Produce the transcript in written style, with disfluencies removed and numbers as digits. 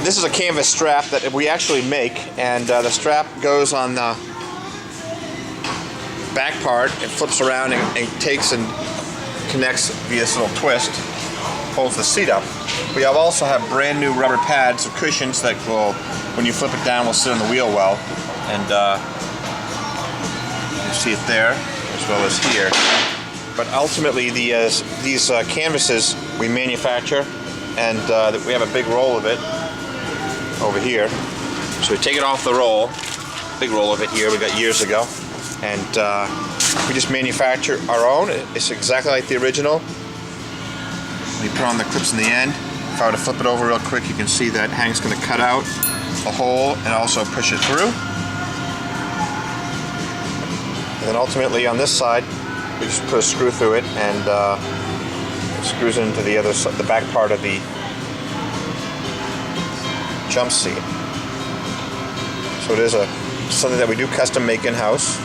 This is a canvas strap that we actually make, and the strap goes on the back part and flips around and takes and connects via this little twist, holds the seat up. We also have brand new rubber pads or cushions that will, when you flip it down, will sit on the wheel well, and you see it there as well as here. But ultimately, these canvases we manufacture, and we have a big roll of it over here. So we take it off the roll, big roll of it here we got years ago, and we just manufacture our own. It's exactly like the original. We put on the clips in the end. If I were to flip it over real quick, you can see that Hank's going to cut out a hole and also push it through. And then ultimately on this side, we just put a screw through it, and it screws into the other side, the back part of the jump seat. So it is something that we do custom make in-house.